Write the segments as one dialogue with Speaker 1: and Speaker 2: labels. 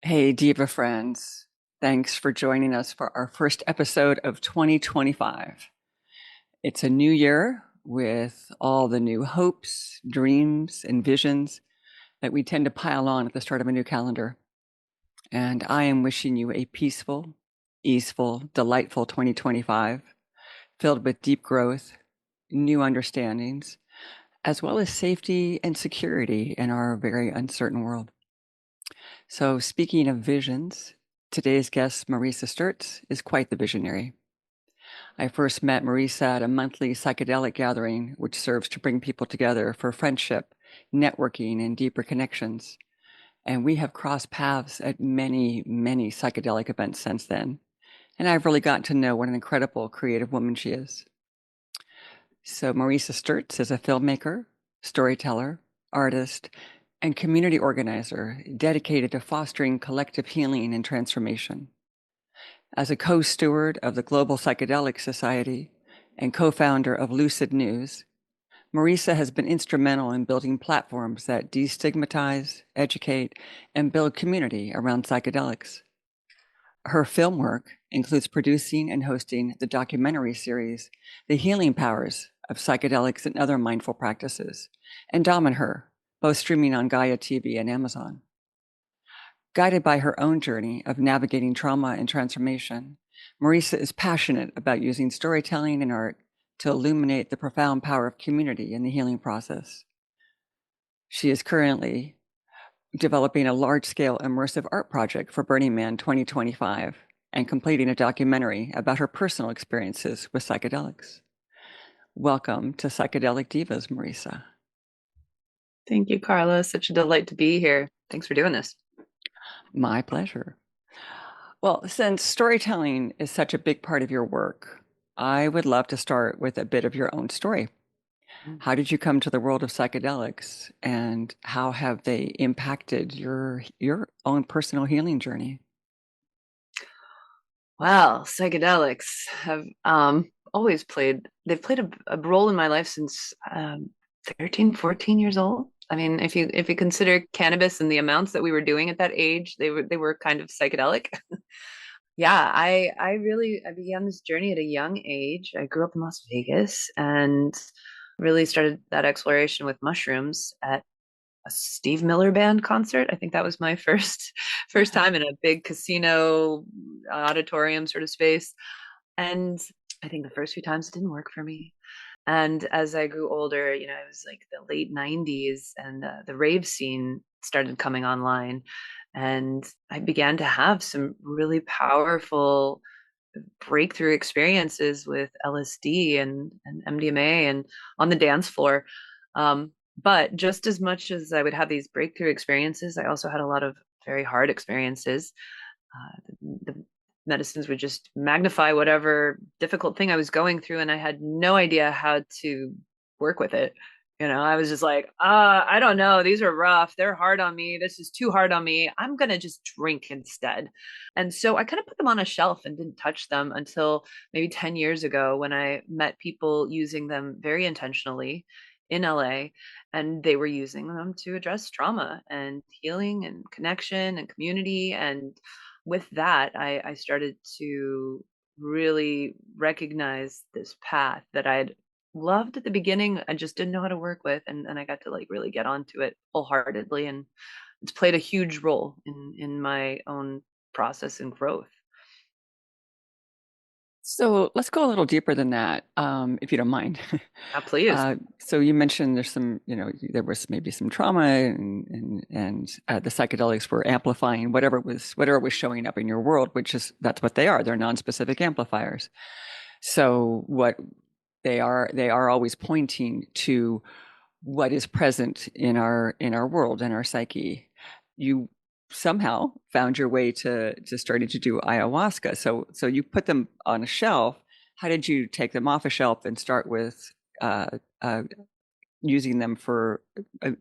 Speaker 1: Hey, Diva friends. Thanks for joining us for our first episode of 2025. It's a new year with all the new hopes, dreams, and visions that we tend to pile on at the start of a new calendar. And I am wishing you a peaceful, easeful, delightful 2025, filled with deep growth, new understandings, as well as safety and security in our very uncertain world. So, speaking of visions, today's guest, Mareesa Stertz, is quite the visionary. I first met Mareesa at a monthly psychedelic gathering, which serves to bring people together for friendship, networking, and deeper connections. And we have crossed paths at many, many psychedelic events since then. And I've really gotten to know what an incredible creative woman she is. So, Mareesa Stertz is a filmmaker, storyteller, artist, and community organizer dedicated to fostering collective healing and transformation. As a co-steward of the Global Psychedelic Society and co-founder of Lucid News, Mareesa has been instrumental in building platforms that destigmatize, educate, and build community around psychedelics. Her film work includes producing and hosting the documentary series, The Healing Powers of Psychedelics and Other Mindful Practices, and Dom and Her, both streaming on Gaia TV and Amazon. Guided by her own journey of navigating trauma and transformation, Mareesa is passionate about using storytelling and art to illuminate the profound power of community in the healing process. She is currently developing a large-scale immersive art project for Burning Man 2025 and completing a documentary about her personal experiences with psychedelics. Welcome to Psychedelic Divas, Mareesa.
Speaker 2: Thank you, Carla. Such a delight to be here. Thanks for doing this.
Speaker 1: My pleasure. Well, since storytelling is such a big part of your work, I would love to start with a bit of your own story. How did you come to the world of psychedelics, and how have they impacted your own personal healing journey?
Speaker 2: Well, psychedelics have always they've played a role in my life since 13, 14 years old. I mean, if you consider cannabis and the amounts that we were doing at that age, they were kind of psychedelic. Yeah, I began this journey at a young age. I grew up in Las Vegas and really started that exploration with mushrooms at a Steve Miller Band concert. I think that was my first time in a big casino auditorium sort of space. And I think the first few times it didn't work for me. And as I grew older, it was like the late 90s and the rave scene started coming online. And I began to have some really powerful breakthrough experiences with LSD and MDMA and on the dance floor. But just as much as I would have these breakthrough experiences, I also had a lot of very hard experiences. The medicines would just magnify whatever difficult thing I was going through, and I had no idea how to work with it. I was just like, I don't know. These are rough. They're hard on me. This is too hard on me. I'm going to just drink instead. And so I kind of put them on a shelf and didn't touch them until maybe 10 years ago when I met people using them very intentionally in LA, and they were using them to address trauma and healing and connection and community. And with that, I started to really recognize this path that I'd loved at the beginning. I just didn't know how to work with, and I got to like really get onto it wholeheartedly, and it's played a huge role in my own process and growth.
Speaker 1: So let's go a little deeper than that, if you don't mind.
Speaker 2: Please.
Speaker 1: So you mentioned there's some, there was maybe some trauma, and the psychedelics were amplifying whatever was showing up in your world, that's what they are. They're non-specific amplifiers. So what they are always pointing to what is present in our world, in our psyche. You somehow found your way to starting to do ayahuasca. So you put them on a shelf. How did you take them off a shelf and start with uh, uh, using them for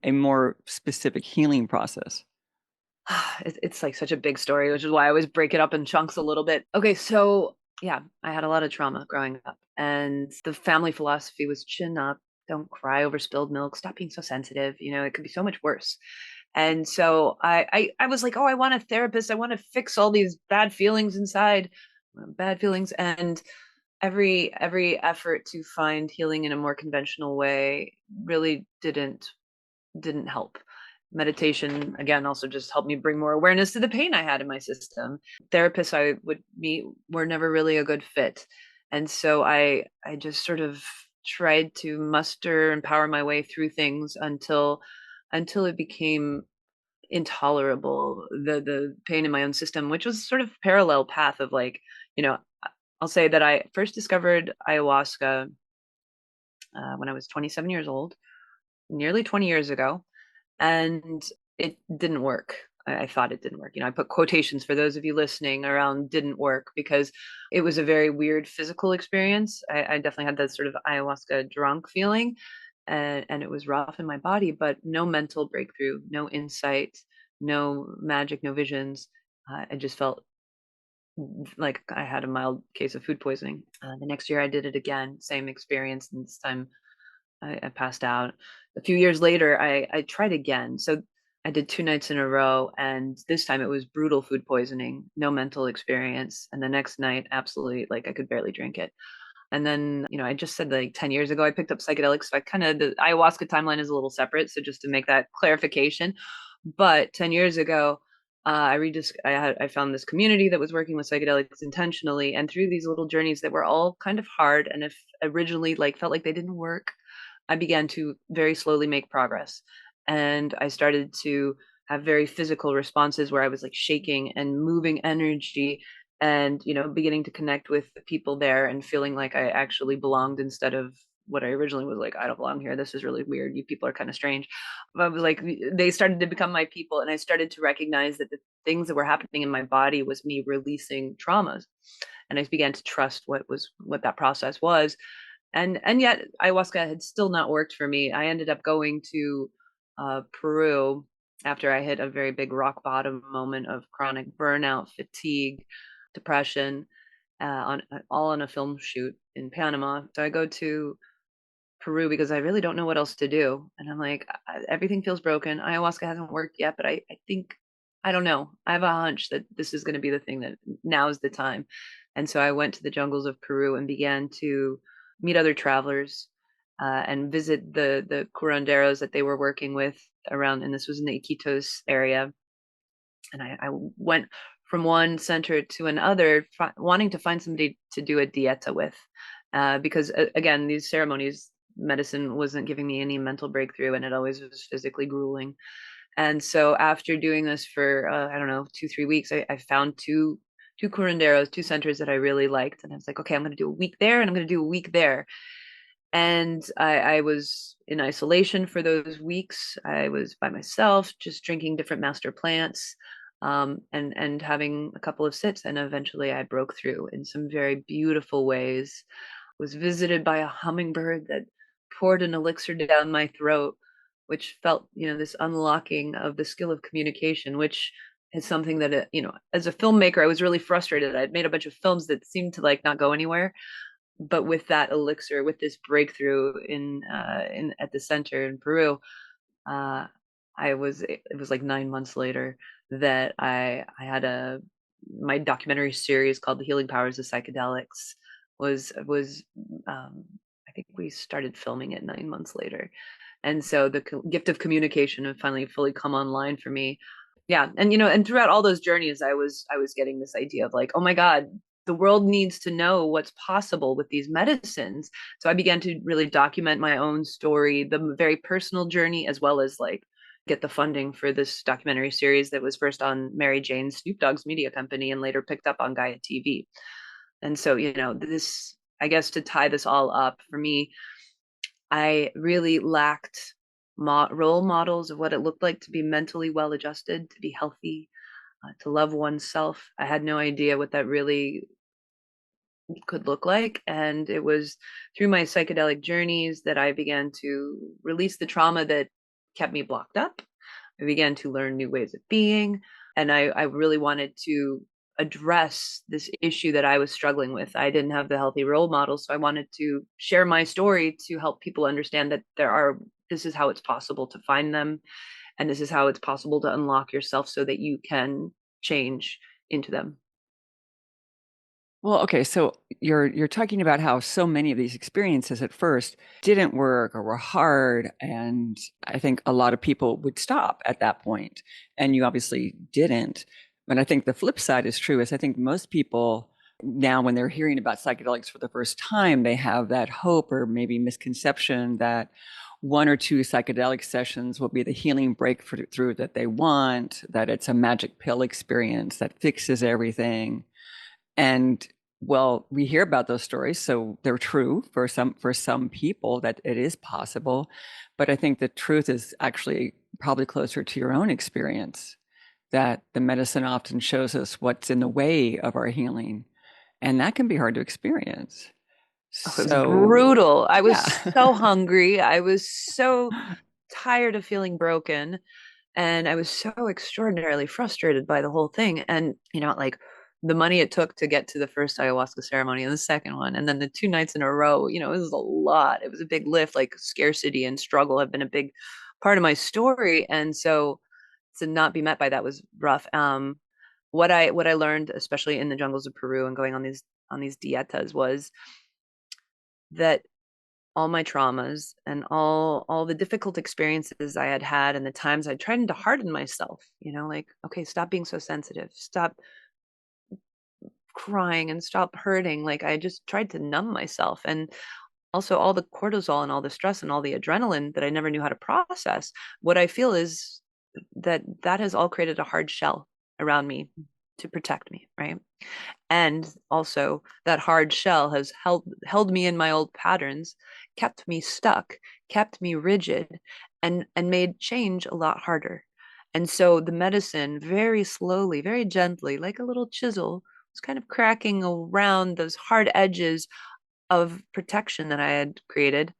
Speaker 1: a more specific healing process?
Speaker 2: It's like such a big story, which is why I always break it up in chunks a little bit. Okay, so yeah, I had a lot of trauma growing up, and the family philosophy was chin up, don't cry over spilled milk, stop being so sensitive. It could be so much worse. And so I was like, oh, I want a therapist. I want to fix all these bad feelings inside, bad feelings. And every effort to find healing in a more conventional way really didn't help. Meditation, again, also just helped me bring more awareness to the pain I had in my system. Therapists I would meet were never really a good fit. And so I just sort of tried to muster and power my way through things until it became intolerable, the pain in my own system, which was sort of parallel path of like, you know, I'll say that I first discovered ayahuasca when I was 27 years old, nearly 20 years ago, and it didn't work. I thought it didn't work. I put quotations for those of you listening around didn't work because it was a very weird physical experience. I definitely had that sort of ayahuasca drunk feeling, and it was rough in my body, but no mental breakthrough, no insight, no magic, no visions. I just felt like I had a mild case of food poisoning. The next year I did it again, same experience, and this time I passed out. A few years later, I tried again. So I did 2 nights in a row, and this time it was brutal food poisoning, no mental experience. And the next night, absolutely, like I could barely drink it. And then, I just said like 10 years ago, I picked up psychedelics. So the ayahuasca timeline is a little separate. So just to make that clarification. But 10 years ago, I found this community that was working with psychedelics intentionally. And through these little journeys that were all kind of hard, and if originally like felt like they didn't work, I began to very slowly make progress. And I started to have very physical responses where I was like shaking and moving energy and, beginning to connect with the people there and feeling like I actually belonged instead of what I originally was like, I don't belong here. This is really weird. You people are kind of strange. But I was like, they started to become my people. And I started to recognize that the things that were happening in my body was me releasing traumas. And I began to trust what that process was, and yet ayahuasca had still not worked for me. I ended up going to Peru after I hit a very big rock bottom moment of chronic burnout, fatigue, depression, on all on a film shoot in Panama. So I go to Peru because I really don't know what else to do, and I'm like, everything feels broken. Ayahuasca hasn't worked yet, but I think, I don't know. I have a hunch that this is going to be the thing, that now is the time. And so I went to the jungles of Peru and began to meet other travelers, and visit the curanderos that they were working with around. And this was in the Iquitos area. And I went from one center to another, wanting to find somebody to do a dieta with, because again, these ceremonies, medicine wasn't giving me any mental breakthrough, and it always was physically grueling. And so after doing this for I don't know, 2 3 weeks, I found two curanderos, two centers that I really liked, and I was like, okay, I'm going to do a week there, and I'm going to do a week there. And I was in isolation for those weeks. I was by myself, just drinking different master plants, and having a couple of sits. And eventually I broke through in some very beautiful ways. Was visited by a hummingbird that poured an elixir down my throat, which felt, this unlocking of the skill of communication, which is something that, as a filmmaker, I was really frustrated. I'd made a bunch of films that seemed to like not go anywhere, but with that elixir, with this breakthrough in at the center in Peru, uh, it was like 9 months later that I had my documentary series called The Healing Powers of Psychedelics was I think we started filming it 9 months later. And so the gift of communication had finally fully come online for me. Yeah. And, and throughout all those journeys, I was getting this idea of like, oh my God, the world needs to know what's possible with these medicines. So I began to really document my own story, the very personal journey, as well as like get the funding for this documentary series that was first on Mary Jane, Snoop Dogg's media company, and later picked up on Gaia TV. And so, this, I guess, to tie this all up for me, I really lacked role models of what it looked like to be mentally well adjusted, to be healthy, to love oneself. I had no idea what that really could look like. And it was through my psychedelic journeys that I began to release the trauma that kept me blocked up. I began to learn new ways of being. And I really wanted to address this issue that I was struggling with. I didn't have the healthy role model. So I wanted to share my story to help people understand that this is how it's possible to find them. And this is how it's possible to unlock yourself so that you can change into them.
Speaker 1: Well, okay, so you're talking about how so many of these experiences at first didn't work or were hard, and I think a lot of people would stop at that point, and you obviously didn't. But I think the flip side is true, is I think most people now when they're hearing about psychedelics for the first time, they have that hope or maybe misconception that one or two psychedelic sessions will be the healing breakthrough that they want, that it's a magic pill experience that fixes everything. And well, we hear about those stories, so they're true for some people that it is possible. But I think the truth is actually probably closer to your own experience, that the medicine often shows us what's in the way of our healing, and that can be hard to experience.
Speaker 2: Oh, it was
Speaker 1: So,
Speaker 2: brutal. I was
Speaker 1: yeah.
Speaker 2: so hungry. I was so tired of feeling broken. And I was so extraordinarily frustrated by the whole thing. And, like the money it took to get to the first ayahuasca ceremony and the second one, and then the 2 nights in a row, it was a lot. It was a big lift. Like scarcity and struggle have been a big part of my story. And so to not be met by that was rough. What I learned, especially in the jungles of Peru and going on these dietas, was that all my traumas and all the difficult experiences I had had and the times I tried to harden myself, like, okay, stop being so sensitive, stop crying and stop hurting. Like I just tried to numb myself. And also all the cortisol and all the stress and all the adrenaline that I never knew how to process. What I feel is that has all created a hard shell around me to protect me, right? And also that hard shell has held me in my old patterns, kept me stuck, kept me rigid, and made change a lot harder. And so the medicine very slowly, very gently, like a little chisel, was kind of cracking around those hard edges of protection that I had created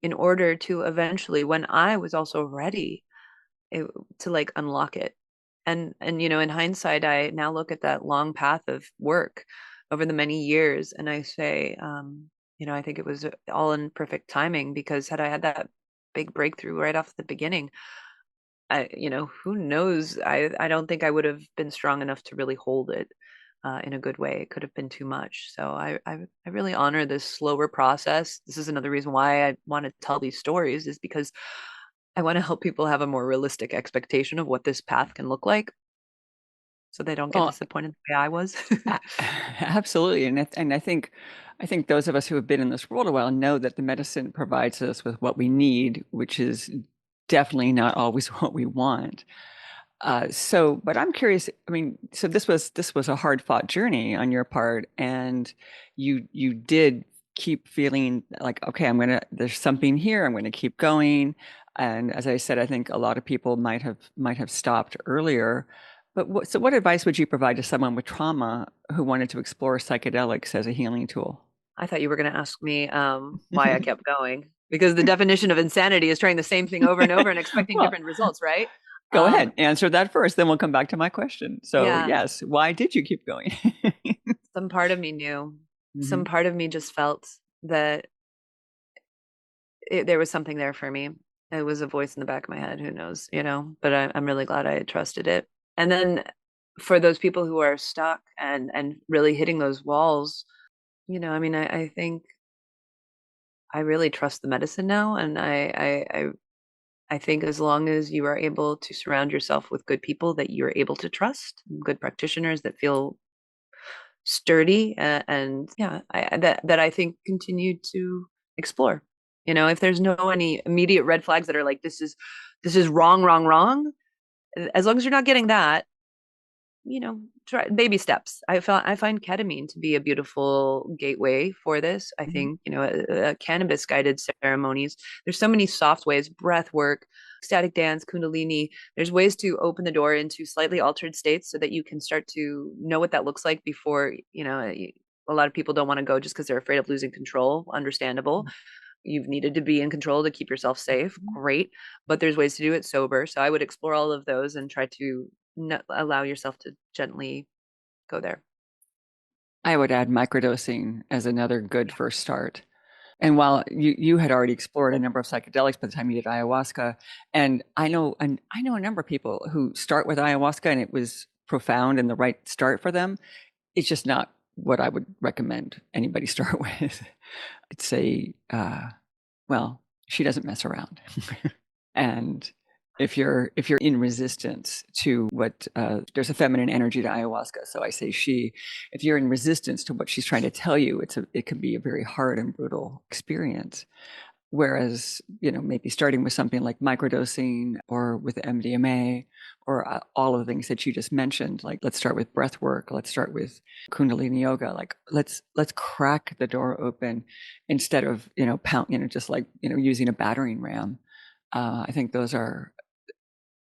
Speaker 2: in order to eventually, when I was also ready, it, to like unlock it. And in hindsight, I now look at that long path of work over the many years, and I say, I think it was all in perfect timing, because had I had that big breakthrough right off the beginning, who knows? I don't think I would have been strong enough to really hold it in a good way. It could have been too much. So I really honor this slower process. This is another reason why I want to tell these stories, is because I want to help people have a more realistic expectation of what this path can look like, so they don't get
Speaker 1: Well,
Speaker 2: disappointed the way I was.
Speaker 1: absolutely. And I think those of us who have been in this world a while know that the medicine provides us with what we need, which is definitely not always what we want. But I'm curious. I mean, so this was a hard fought journey on your part, and you did keep feeling like, okay, there's something here. I'm gonna keep going. And as I said, I think a lot of people might have stopped earlier. But what advice would you provide to someone with trauma who wanted to explore psychedelics as a healing tool?
Speaker 2: I thought you were going to ask me why I kept going, because the definition of insanity is trying the same thing over and over and expecting
Speaker 1: Well,
Speaker 2: different results, right?
Speaker 1: go
Speaker 2: Um,
Speaker 1: ahead, answer that first, then we'll come back to my question. So,
Speaker 2: yeah,
Speaker 1: yes, why did you keep going?
Speaker 2: some part of me knew, some
Speaker 1: Hmm.
Speaker 2: part of me just felt that there was something there for me. It was a voice in the back of my head, who knows, but I'm really glad I trusted it. And then for those people who are stuck and really hitting those walls, I mean, I think I really trust the medicine now, and I think as long as you are able to surround yourself with good people that you're able to trust, good practitioners that feel sturdy, and yeah, that I think continue to explore. If there's no any immediate red flags that are like, this is wrong, wrong, wrong. As long as you're not getting that, try baby steps. I find ketamine to be a beautiful gateway for this. I
Speaker 1: Hmm.
Speaker 2: think, cannabis guided ceremonies. There's so many soft ways, breath work, ecstatic dance, kundalini. There's ways to open the door into slightly altered states so that you can start to know what that looks like before, a lot of people don't want to go just because they're afraid of losing control. Understandable. You've needed to be in control to keep yourself safe. Great. But there's ways to do it sober. So I would explore all of those and try to allow yourself to gently go there.
Speaker 1: I would add microdosing as another good first start. And while you had already explored a number of psychedelics by the time you did ayahuasca, and I know a number of people who start with ayahuasca and it was profound and the right start for them. It's just not what I would recommend anybody start with. It's well, she doesn't mess around. And if you're in resistance to what there's a feminine energy to ayahuasca, so I say she. If you're in resistance to what she's trying to tell you, it can be a very hard and brutal experience. Whereas, maybe starting with something like microdosing or with MDMA or all of the things that you just mentioned, like let's start with breath work, let's start with Kundalini yoga, like let's crack the door open instead of, just like, using a battering ram. I think those are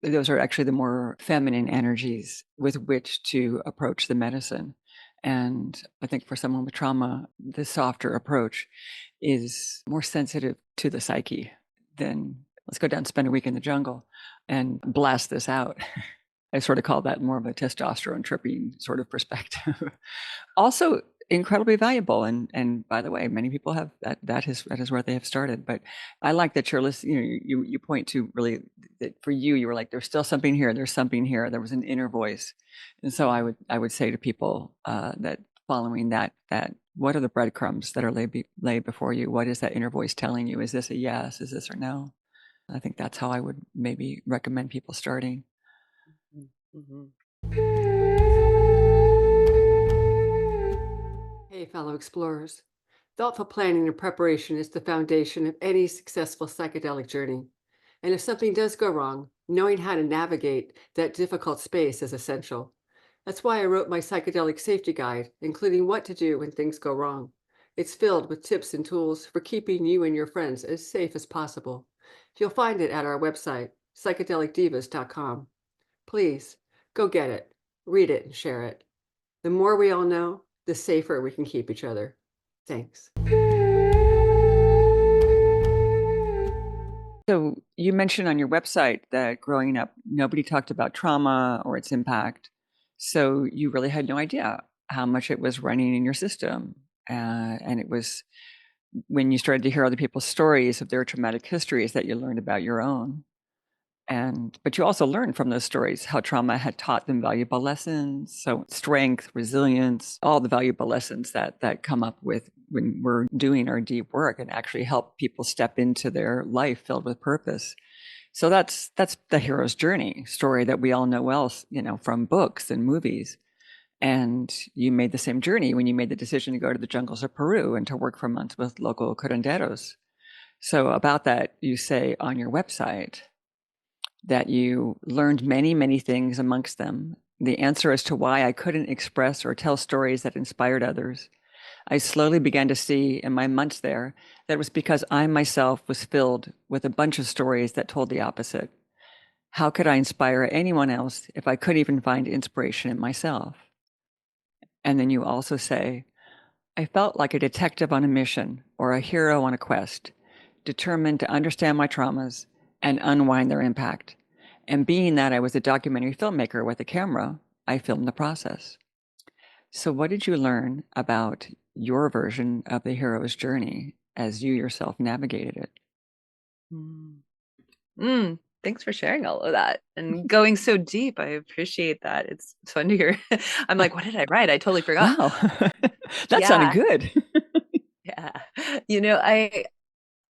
Speaker 1: actually the more feminine energies with which to approach the medicine. And I think for someone with trauma, the softer approach is more sensitive to the psyche than let's go down and spend a week in the jungle and blast this out. I sort of call that more of a testosterone tripping sort of perspective. Also incredibly valuable. And by the way, many people have that is where they have started. But I like that you're listening, you point to really that for you were like, there's still something here, there's something here. There was an inner voice. And so I would say to people that following that what are the breadcrumbs that are laid before you? What is that inner voice telling you? Is this a yes? Is this or no? I think that's how I would maybe recommend people starting.
Speaker 2: Mm-hmm.
Speaker 3: Hey, fellow explorers. Thoughtful planning and preparation is the foundation of any successful psychedelic journey. And if something does go wrong, knowing how to navigate that difficult space is essential. That's why I wrote my psychedelic safety guide, including what to do when things go wrong. It's filled with tips and tools for keeping you and your friends as safe as possible. You'll find it at our website, psychedelicdivas.com. Please, go get it, read it, and share it. The more we all know, the safer we can keep each other. Thanks.
Speaker 1: So you mentioned on your website that growing up, nobody talked about trauma or its impact. So you really had no idea how much it was running in your system. And it was when you started to hear other people's stories of their traumatic histories that you learned about your own. But you also learned from those stories how trauma had taught them valuable lessons. So strength, resilience, all the valuable lessons that come up with when we're doing our deep work and actually help people step into their life filled with purpose. So that's the hero's journey story that we all know well, from books and movies. And you made the same journey when you made the decision to go to the jungles of Peru and to work for months with local curanderos. So about that, you say on your website that you learned many, many things amongst them. The answer as to why I couldn't express or tell stories that inspired others. I slowly began to see in my months there that it was because I myself was filled with a bunch of stories that told the opposite. How could I inspire anyone else if I couldn't even find inspiration in myself? And then you also say, I felt like a detective on a mission or a hero on a quest, determined to understand my traumas and unwind their impact. And being that I was a documentary filmmaker with a camera, I filmed the process. So what did you learn about your version of the hero's journey as you yourself navigated it?
Speaker 2: Thanks for sharing all of that and going so deep. I appreciate that. It's fun to hear. I'm like, what did I write? I totally forgot.
Speaker 1: Wow, that sounded good.
Speaker 2: Yeah.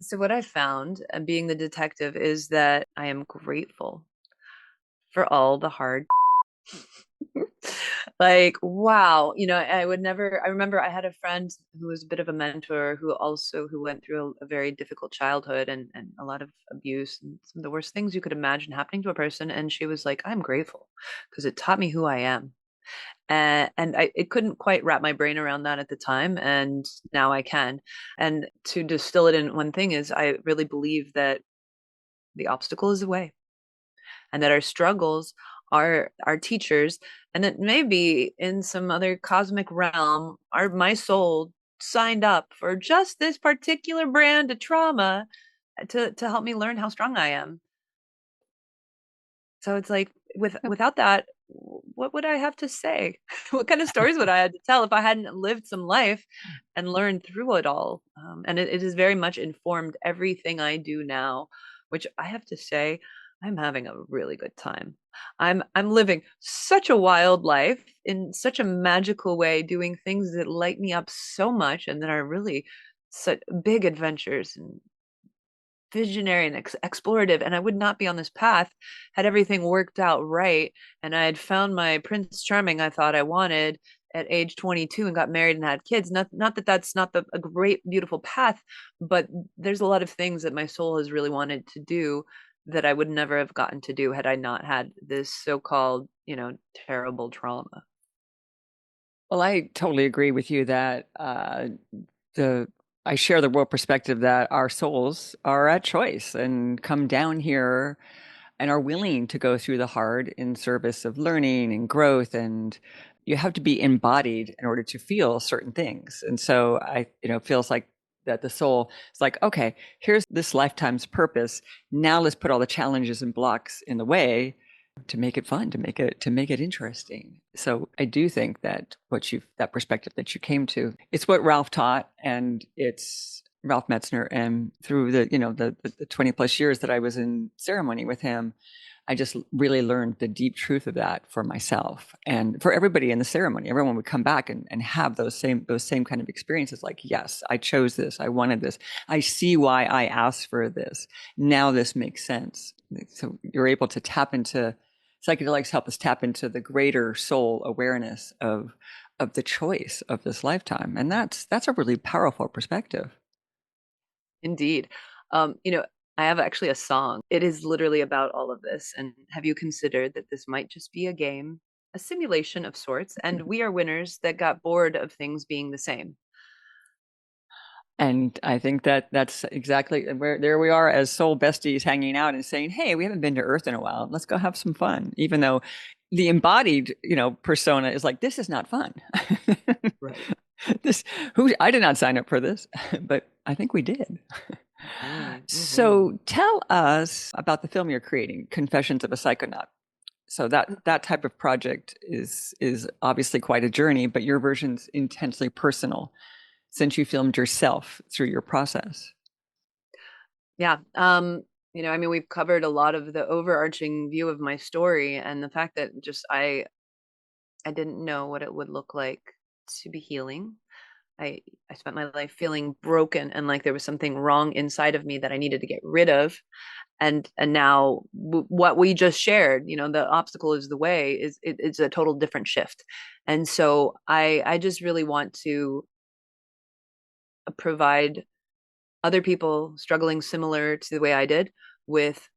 Speaker 2: So what I found being the detective is that I am grateful for all the hard like, wow, I would never, I remember I had a friend who was a bit of a mentor who went through a very difficult childhood and a lot of abuse and some of the worst things you could imagine happening to a person. And she was like, I'm grateful because it taught me who I am. And it couldn't quite wrap my brain around that at the time. And now I can. And to distill it in one thing is I really believe that the obstacle is the way and that our struggles are our teachers, and that maybe in some other cosmic realm, my soul signed up for just this particular brand of trauma to help me learn how strong I am. So it's like without that, what would I have to say? What kind of stories would I have to tell if I hadn't lived some life and learned through it all? And it has very much informed everything I do now, which I have to say, I'm having a really good time. I'm living such a wild life in such a magical way, doing things that light me up so much and that are really such big adventures and visionary and explorative, and I would not be on this path had everything worked out right and I had found my Prince Charming I thought I wanted at age 22 and got married and had kids. Not that that's not a great beautiful path, but there's a lot of things that my soul has really wanted to do that I would never have gotten to do had I not had this so-called, terrible trauma.
Speaker 1: Well, I totally agree with you that the I share the world perspective that our souls are at choice and come down here and are willing to go through the hard in service of learning and growth. And you have to be embodied in order to feel certain things. And so feels like that the soul is like, okay, here's this lifetime's purpose. Now let's put all the challenges and blocks in the way to make it fun, to make it interesting. So I do think that that perspective that you came to, it's what Ralph taught, and it's Ralph Metzner. And through the 20 plus years that I was in ceremony with him, I just really learned the deep truth of that for myself and for everybody in the ceremony. Everyone would come back and have those same kind of experiences. Like, yes, I chose this. I wanted this. I see why I asked for this. Now this makes sense. So you're able to tap into psychedelics, help us tap into the greater soul awareness of the choice of this lifetime. And that's a really powerful perspective.
Speaker 2: Indeed. I have actually a song. It is literally about all of this. And have you considered that this might just be a game, a simulation of sorts, and we are winners that got bored of things being the same?
Speaker 1: And I think that that's exactly where there we are as soul besties hanging out and saying, hey, we haven't been to Earth in a while. Let's go have some fun. Even though the embodied, persona is like, this is not fun.
Speaker 2: Right.
Speaker 1: I did not sign up for this, but I think we did.
Speaker 2: Mm-hmm.
Speaker 1: So tell us about the film you're creating, Confessions of a Psychonaut. So that type of project is obviously quite a journey, but your version's intensely personal, since you filmed yourself through your process.
Speaker 2: Yeah. We've covered a lot of the overarching view of my story and the fact that just I didn't know what it would look like to be healing. I spent my life feeling broken and like there was something wrong inside of me that I needed to get rid of. And now what we just shared, the obstacle is the way, it's a total different shift. And so I just really want to provide other people struggling similar to the way I did with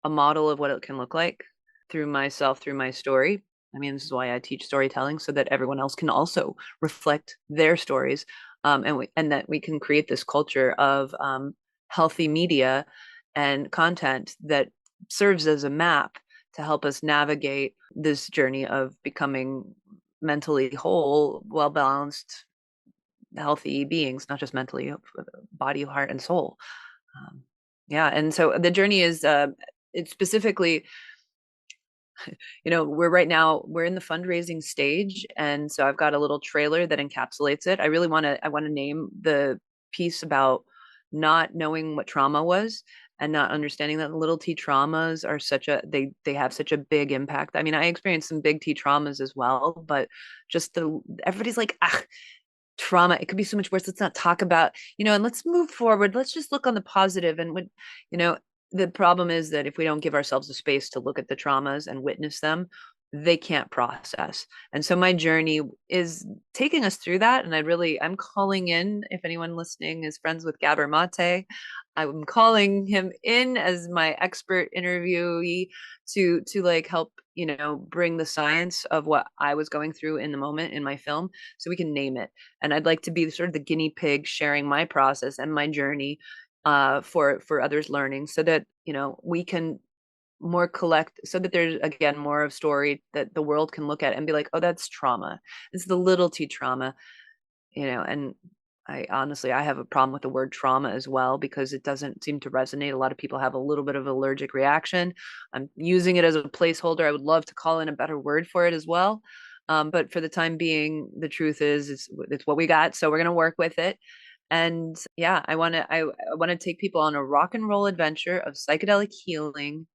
Speaker 2: a model of what it can look like through myself, through my story. I mean, this is why I teach storytelling, so that everyone else can also reflect their stories, and that we can create this culture of healthy media and content that serves as a map to help us navigate this journey of becoming mentally whole, well balanced, healthy beings, not just mentally, body, heart, and soul. Yeah, and so the journey is it's specifically, we're in the fundraising stage, and so I've got a little trailer that encapsulates it. I want to name the piece about not knowing what trauma was and not understanding that little t traumas are they have such a big impact. I mean, I experienced some big t traumas as well, but just everybody's like, trauma, it could be so much worse, let's not talk about, and let's move forward, let's just look on the positive. And when the problem is that if we don't give ourselves a space to look at the traumas and witness them, they can't process. And so my journey is taking us through that. And I'm calling in, if anyone listening is friends with Gabor Mate, I'm calling him in as my expert interviewee to like help, bring the science of what I was going through in the moment in my film so we can name it. And I'd like to be sort of the guinea pig sharing my process and my journey for others learning, so that we can more collect, so that there's again more of story that the world can look at and be like, oh, that's trauma, it's the little t trauma, and I honestly, I have a problem with the word trauma as well because it doesn't seem to resonate. A lot of people have a little bit of allergic reaction. I'm using it as a placeholder. I would love to call in a better word for it as well. But for the time being, the truth is it's what we got. So we're going to work with it. And yeah, I want to take people on a rock and roll adventure of psychedelic healing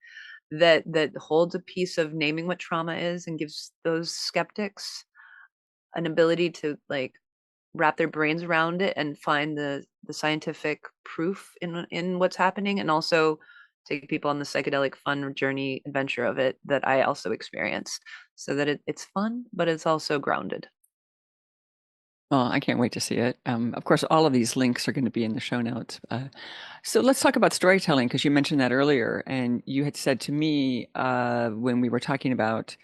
Speaker 2: that holds a piece of naming what trauma is and gives those skeptics an ability to like wrap their brains around it and find the scientific proof in what's happening, and also take people on the psychedelic fun journey adventure of it that I also experience, so that it's fun but it's also grounded.
Speaker 1: Well, I can't wait to see it. Of course, all of these links are going to be in the show notes. So let's talk about storytelling, because you mentioned that earlier. And you had said to me when we were talking about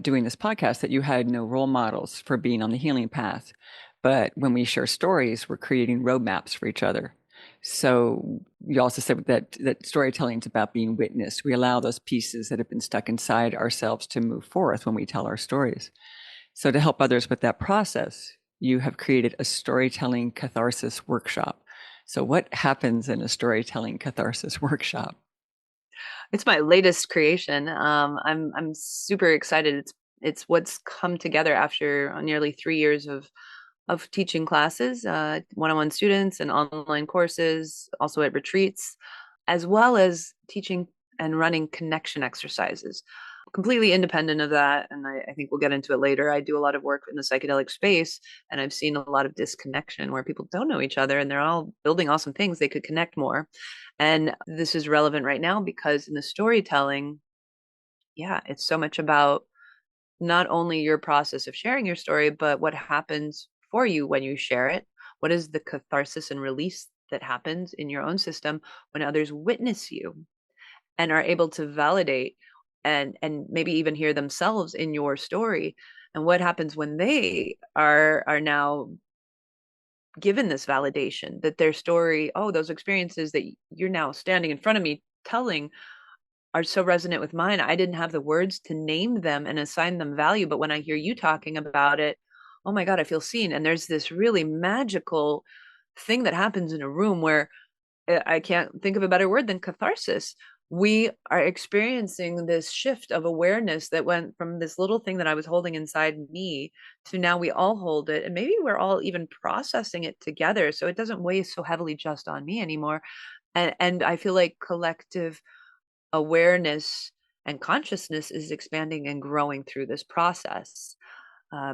Speaker 1: doing this podcast that you had no role models for being on the healing path. But when we share stories, we're creating roadmaps for each other. So you also said that storytelling is about being witnessed. We allow those pieces that have been stuck inside ourselves to move forth when we tell our stories. So to help others with that process, you have created a storytelling catharsis workshop. So what happens in a storytelling catharsis workshop?
Speaker 2: It's my latest creation. I'm super excited. It's what's come together after nearly 3 years of teaching classes, one-on-one students and online courses, also at retreats, as well as teaching and running connection exercises. Completely independent of that, and I think we'll get into it later, I do a lot of work in the psychedelic space, and I've seen a lot of disconnection where people don't know each other and they're all building awesome things. They could connect more. And this is relevant right now because in the storytelling, yeah, it's so much about not only your process of sharing your story, but what happens for you when you share it. What is the catharsis and release that happens in your own system when others witness you and are able to validate and maybe even hear themselves in your story? And what happens when they are now given this validation that their story, oh, those experiences that you're now standing in front of me telling are so resonant with mine. I didn't have the words to name them and assign them value, but when I hear you talking about it, oh my God, I feel seen. And there's this really magical thing that happens in a room where I can't think of a better word than catharsis. We are experiencing this shift of awareness that went from this little thing that I was holding inside me to now we all hold it. And maybe we're all even processing it together. So it doesn't weigh so heavily just on me anymore. And I feel like collective awareness and consciousness is expanding and growing through this process.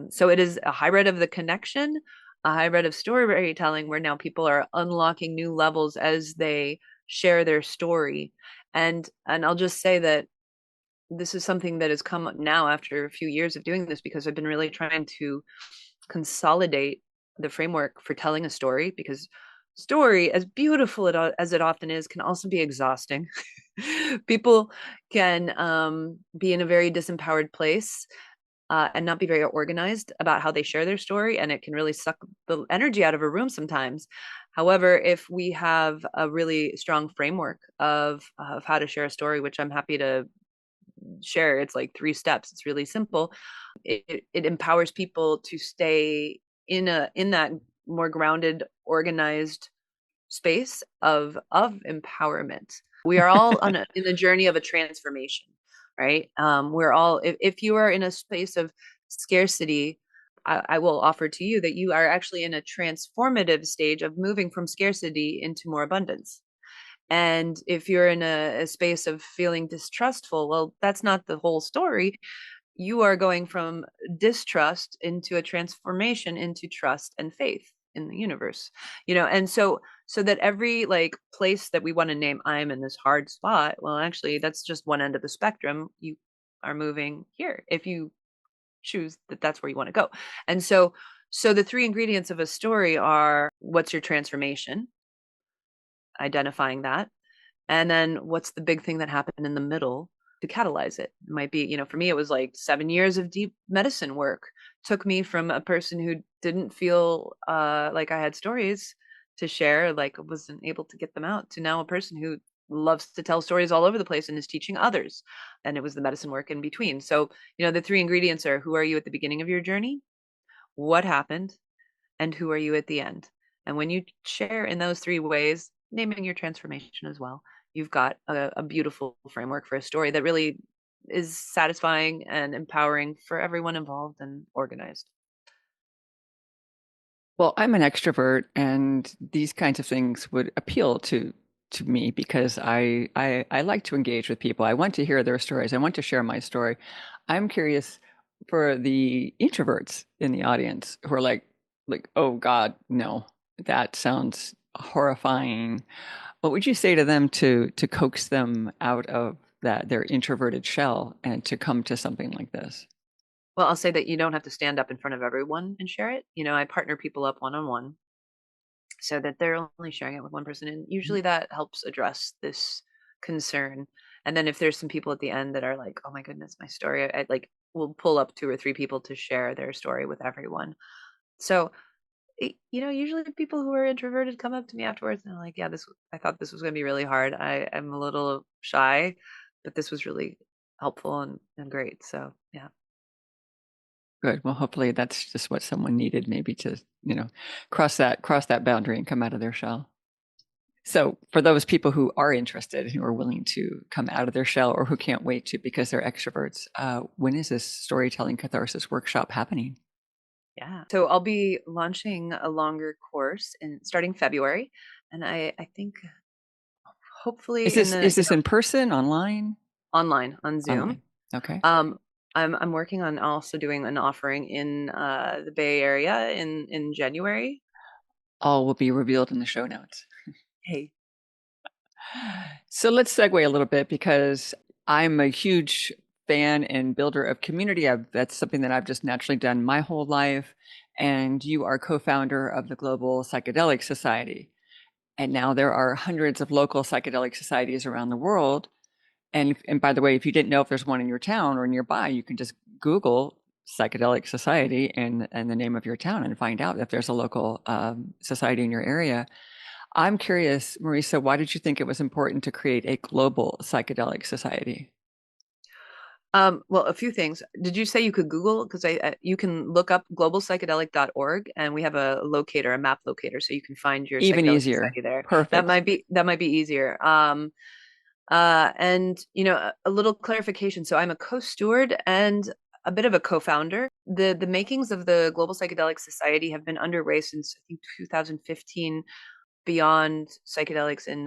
Speaker 2: So it is a hybrid of the connection, a hybrid of storytelling, where now people are unlocking new levels as they share their story. And I'll just say that this is something that has come up now after a few years of doing this, because I've been really trying to consolidate the framework for telling a story, because story, as beautiful as it often is, can also be exhausting. People can be in a very disempowered place and not be very organized about how they share their story, and it can really suck the energy out of a room sometimes. However, if we have a really strong framework of how to share a story, which I'm happy to share, it's like 3 steps. It's really simple. It empowers people to stay in that more grounded, organized space of empowerment. We are all in the journey of a transformation, right? We're all, if you are in a space of scarcity, I will offer to you that you are actually in a transformative stage of moving from scarcity into more abundance. And if you're in a space of feeling distrustful, well, that's not the whole story. You are going from distrust into a transformation into trust and faith in the universe, and so that every like place that we want to name, I'm in this hard spot, well, actually that's just one end of the spectrum. You are moving here if you choose that that's where you want to go. And so the 3 ingredients of a story are: what's your transformation, identifying that, and then what's the big thing that happened in the middle to catalyze it. It might be, for me, it was like 7 years of deep medicine work. Took me from a person who didn't feel like I had stories to share, like I wasn't able to get them out, to now a person who loves to tell stories all over the place and is teaching others. And it was the medicine work in between. So, the 3 ingredients are: who are you at the beginning of your journey? What happened? And who are you at the end? And when you share in those three ways, naming your transformation as well, you've got a beautiful framework for a story that really is satisfying and empowering for everyone involved and organized.
Speaker 1: Well, I'm an extrovert, and these kinds of things would appeal to me because I like to engage with people. I want to hear their stories. I want to share my story. I'm curious for the introverts in the audience who are like, oh God, no, that sounds horrifying. What would you say to them to coax them out of their introverted shell and to come to something like this?
Speaker 2: Well, I'll say that you don't have to stand up in front of everyone and share it. I partner people up one-on-one so that they're only sharing it with one person. And usually that helps address this concern. And then if there's some people at the end that are like, oh my goodness, my story, I like, we'll pull up 2 or 3 people to share their story with everyone. So, usually people who are introverted come up to me afterwards and they're like, yeah, I thought this was going to be really hard. I'm a little shy, but this was really helpful and great. So, yeah.
Speaker 1: Good. Well, hopefully that's just what someone needed, maybe to, cross that boundary and come out of their shell. So for those people who are interested and who are willing to come out of their shell or who can't wait to because they're extroverts, when is this storytelling catharsis workshop happening?
Speaker 2: Yeah. So I'll be launching a longer course starting February. And I think hopefully
Speaker 1: Is this in person, online?
Speaker 2: Online on Zoom.
Speaker 1: Online. Okay.
Speaker 2: I'm working on also doing an offering in the Bay Area in January.
Speaker 1: All will be revealed in the show notes.
Speaker 2: Hey.
Speaker 1: So let's segue a little bit because I'm a huge fan and builder of community. That's something that I've just naturally done my whole life. And you are co-founder of the Global Psychedelic Society. And now there are hundreds of local psychedelic societies around the world. And by the way, if you didn't know if there's one in your town or nearby, you can just Google Psychedelic Society and the name of your town and find out if there's a local society in your area. I'm curious, Mareesa, why did you think it was important to create a global psychedelic society?
Speaker 2: Well, a few things. Did you say you could Google? Because you can look up globalpsychedelic.org, and we have a locator, a map locator, so you can find your
Speaker 1: Even
Speaker 2: psychedelic
Speaker 1: easier.
Speaker 2: society there.
Speaker 1: Perfect.
Speaker 2: That might be easier. And a little clarification. So I'm a co-steward and a bit of a co-founder. The makings of the Global Psychedelic Society have been underway since I think 2015. Beyond Psychedelics in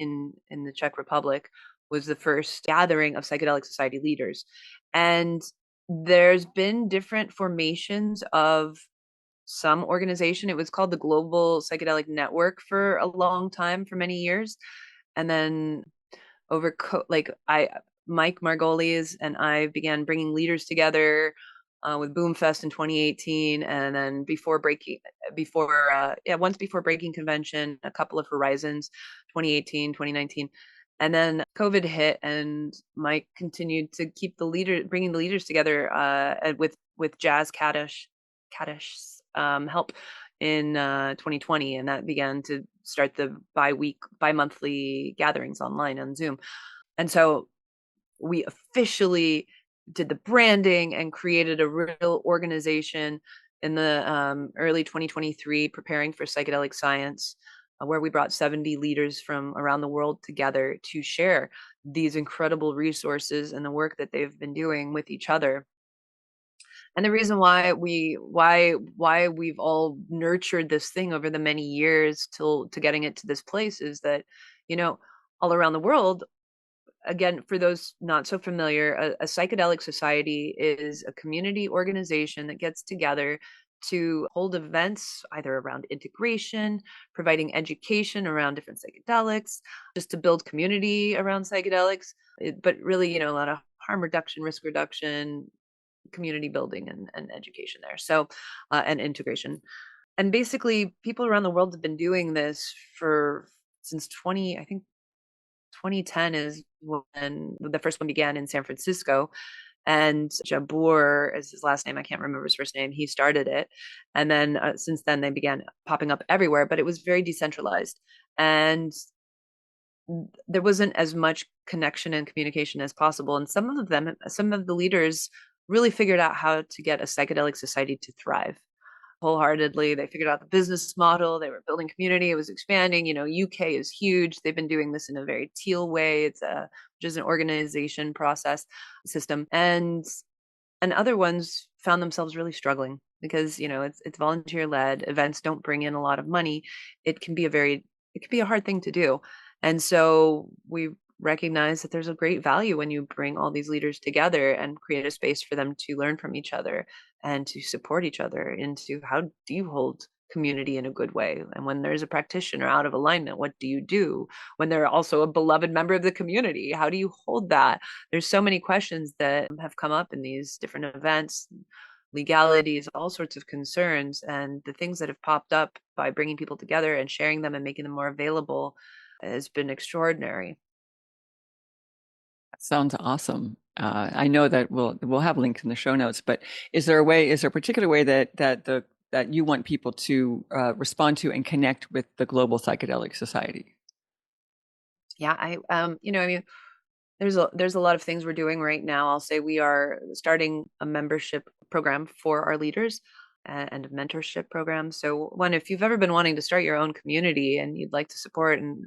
Speaker 2: the Czech Republic was the first gathering of psychedelic society leaders, and there's been different formations of some organization. It was called the Global Psychedelic Network for a long time, for many years, and then Mike Margolis and I began bringing leaders together with Boomfest in 2018, and then once before Breaking Convention, a couple of Horizons, 2018, 2019, and then COVID hit, and Mike continued to keep bringing the leaders together with Jazz Kaddish's help in 2020, and that began to start the bi-monthly gatherings online on Zoom. And so we officially did the branding and created a real organization in the early 2023, preparing for psychedelic science, where we brought 70 leaders from around the world together to share these incredible resources and the work that they've been doing with each other. And the reason why we've all nurtured this thing over the many years to getting it to this place is that, all around the world, again, for those not so familiar, a psychedelic society is a community organization that gets together to hold events either around integration, providing education around different psychedelics, just to build community around psychedelics, but really, a lot of harm reduction, risk reduction, community building and education there. So, and integration. And basically people around the world have been doing this since 2010 is when the first one began in San Francisco. And Jabbour is his last name. I can't remember his first name. He started it. And then since then, they began popping up everywhere, but it was very decentralized. And there wasn't as much connection and communication as possible. And some of the leaders really figured out how to get a psychedelic society to thrive. wholeheartedly. They figured out the business model. They were building community. It was expanding. UK is huge. They've been doing this in a very teal way. Which is an organization process system. And other ones found themselves really struggling because, it's volunteer led. Events don't bring in a lot of money. It can be a hard thing to do. And so we recognize that there's a great value when you bring all these leaders together and create a space for them to learn from each other and to support each other into how do you hold community in a good way. And when there's a practitioner out of alignment, what do you do? When they're also a beloved member of the community, how do you hold that? There's so many questions that have come up in these different events, legalities, all sorts of concerns, and the things that have popped up by bringing people together and sharing them and making them more available has been extraordinary.
Speaker 1: Sounds awesome. I know that we'll have links in the show notes, but is there a particular way that you want people to respond to and connect with the Global Psychedelic Society?
Speaker 2: Yeah, there's a lot of things we're doing right now. I'll say we are starting a membership program for our leaders and a mentorship program. So if you've ever been wanting to start your own community and you'd like to support and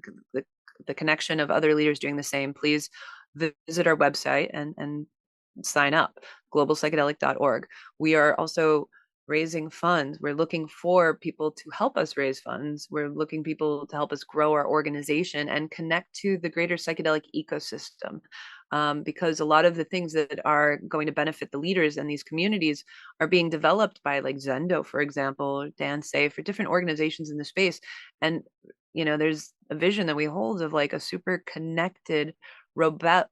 Speaker 2: the connection of other leaders doing the same, please visit our website and sign up, globalpsychedelic.org. We are also raising funds. We're looking for people to help us raise funds. We're looking people to help us grow our organization and connect to the greater psychedelic ecosystem. Because a lot of the things that are going to benefit the leaders in these communities are being developed by like Zendo, for example, Dance Safe, for different organizations in the space. And, there's a vision that we hold of like a super connected, robust